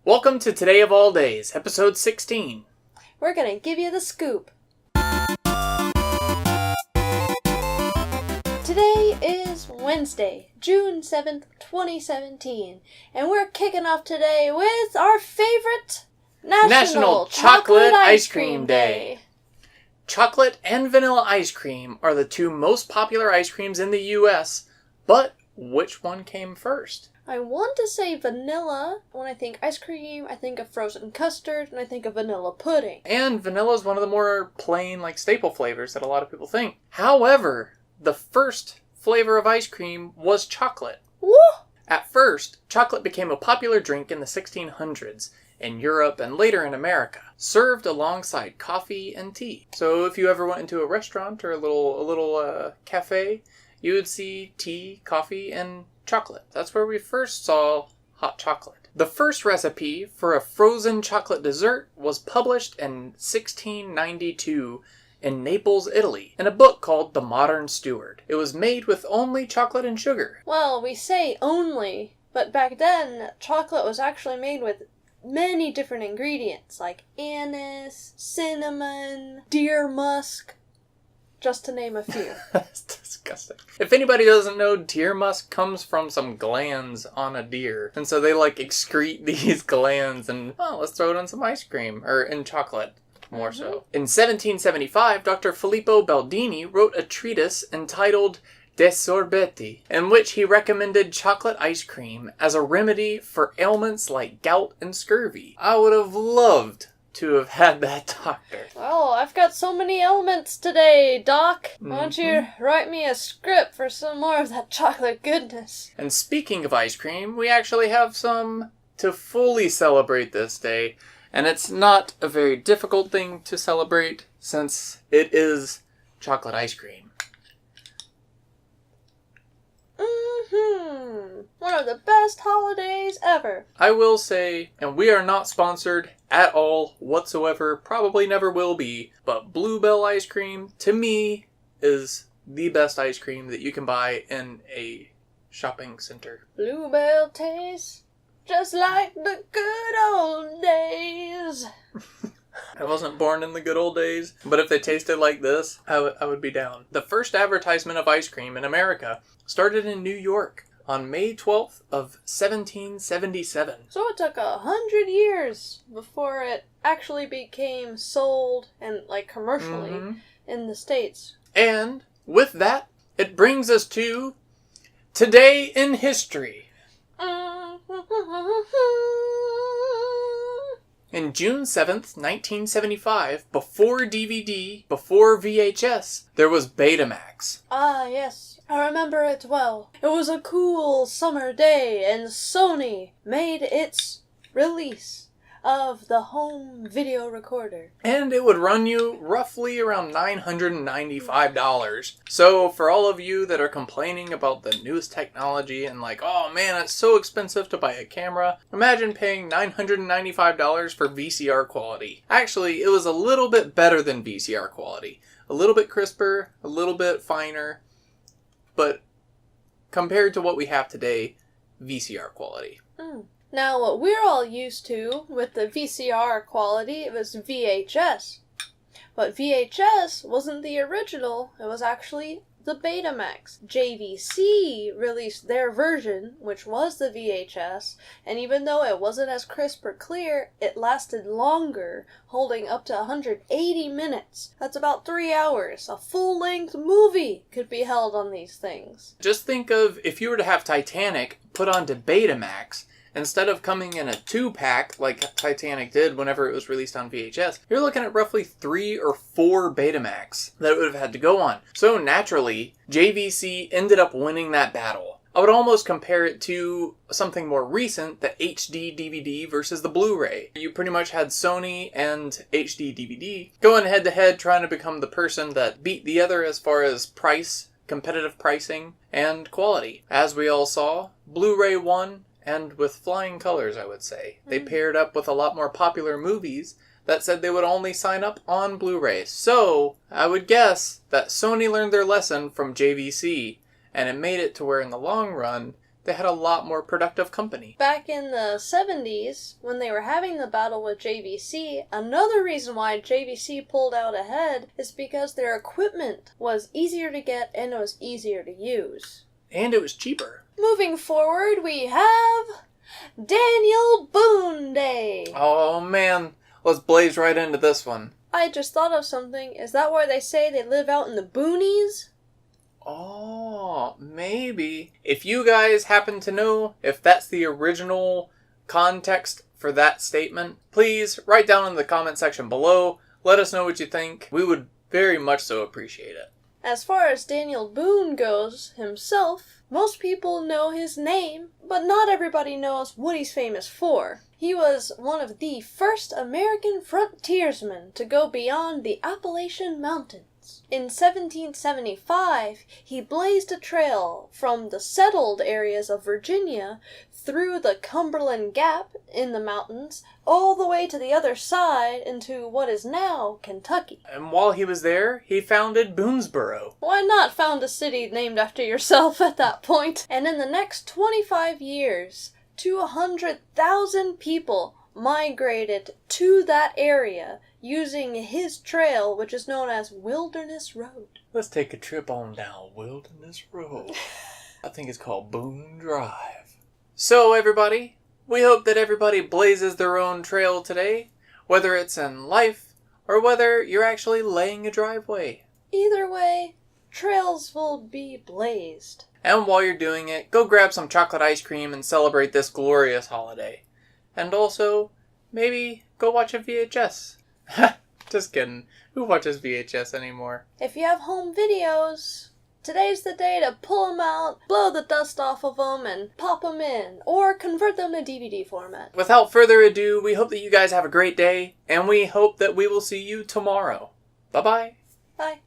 Welcome to Today of All Days, episode 16. We're gonna give you the scoop. Today is Wednesday, June 7th, 2017, and we're kicking off today with our favorite National Chocolate Ice Cream Day. Chocolate and vanilla ice cream are the two most popular ice creams in the U.S., but which one came first? I want to say vanilla. When I think ice cream, I think of frozen custard, and I think of vanilla pudding. And vanilla is one of the more plain, staple flavors that a lot of people think. However, the first flavor of ice cream was chocolate. Woo! At first, chocolate became a popular drink in the 1600s in Europe and later in America, served alongside coffee and tea. So if you ever went into a restaurant or a little cafe, you would see tea, coffee, and chocolate. That's where we first saw hot chocolate. The first recipe for a frozen chocolate dessert was published in 1692 in Naples, Italy, in a book called The Modern Steward. It was made with only chocolate and sugar. Well, we say only, but back then, chocolate was actually made with many different ingredients, like anise, cinnamon, deer musk, just to name a few. That's disgusting. If anybody doesn't know, deer musk comes from some glands on a deer. And so they excrete these glands and, let's throw it in some ice cream. Or in chocolate, more so. In 1775, Dr. Filippo Baldini wrote a treatise entitled De Sorbeti, in which he recommended chocolate ice cream as a remedy for ailments like gout and scurvy. I would have loved to have had that doctor. Oh, I've got so many ailments today, Doc. Why don't you write me a script for some more of that chocolate goodness? And speaking of ice cream, we actually have some to fully celebrate this day. And it's not a very difficult thing to celebrate since it is chocolate ice cream. One of the best holidays ever. I will say, and we are not sponsored at all whatsoever, probably never will be, but Bluebell ice cream, to me, is the best ice cream that you can buy in a shopping center. Bluebell tastes just like the good old days. I wasn't born in the good old days, but if they tasted like this, I would be down. The first advertisement of ice cream in America started in New York on May 12th of 1777. So it took 100 years before it actually became sold and commercially in the States. And with that, it brings us to Today in History. In June 7th, 1975, before DVD, before VHS, there was Betamax. Ah, yes. I remember it well. It was a cool summer day, and Sony made its release of the home video recorder. And it would run you roughly around $995. So for all of you that are complaining about the newest technology and oh man, it's so expensive to buy a camera, imagine paying $995 for VCR quality. Actually, it was a little bit better than VCR quality. A little bit crisper, a little bit finer, but compared to what we have today, VCR quality. Now, what we're all used to with the VCR quality, it was VHS. But VHS wasn't the original, it was actually the Betamax. JVC released their version, which was the VHS, and even though it wasn't as crisp or clear, it lasted longer, holding up to 180 minutes. That's about 3 hours. A full-length movie could be held on these things. Just think of if you were to have Titanic put onto Betamax, instead of coming in a 2-pack like Titanic did whenever it was released on VHS, you're looking at roughly 3 or 4 Betamax that it would have had to go on. So naturally, JVC ended up winning that battle. I would almost compare it to something more recent, the HD DVD versus the Blu-ray. You pretty much had Sony and HD DVD going head-to-head trying to become the person that beat the other as far as price, competitive pricing, and quality. As we all saw, Blu-ray won. And with flying colors, I would say. They paired up with a lot more popular movies that said they would only sign up on Blu-ray. So, I would guess that Sony learned their lesson from JVC, and it made it to where in the long run, they had a lot more productive company. Back in the 70s, when they were having the battle with JVC, another reason why JVC pulled out ahead is because their equipment was easier to get and it was easier to use. And it was cheaper. Moving forward, we have Daniel Boone Day. Oh man, let's blaze right into this one. I just thought of something. Is that why they say they live out in the boonies? Oh, maybe. If you guys happen to know if that's the original context for that statement, please write down in the comment section below. Let us know what you think. We would very much so appreciate it. As far as Daniel Boone goes himself, most people know his name, but not everybody knows what he's famous for. He was one of the first American frontiersmen to go beyond the Appalachian Mountains. In 1775, he blazed a trail from the settled areas of Virginia through the Cumberland Gap in the mountains, all the way to the other side into what is now Kentucky. And while he was there, he founded Boonesboro. Why not found a city named after yourself at that point? And in the next 25 years, 200,000 people migrated to that area using his trail, which is known as Wilderness Road. Let's take a trip on down Wilderness Road. I think it's called Boone Drive. So everybody, we hope that everybody blazes their own trail today, whether it's in life or whether you're actually laying a driveway. Either way, trails will be blazed. And while you're doing it, go grab some chocolate ice cream and celebrate this glorious holiday. And also, maybe go watch a VHS. Just kidding. Who watches VHS anymore? If you have home videos, today's the day to pull them out, blow the dust off of them, and pop them in, or convert them to DVD format. Without further ado, we hope that you guys have a great day, and we hope that we will see you tomorrow. Bye-bye. Bye.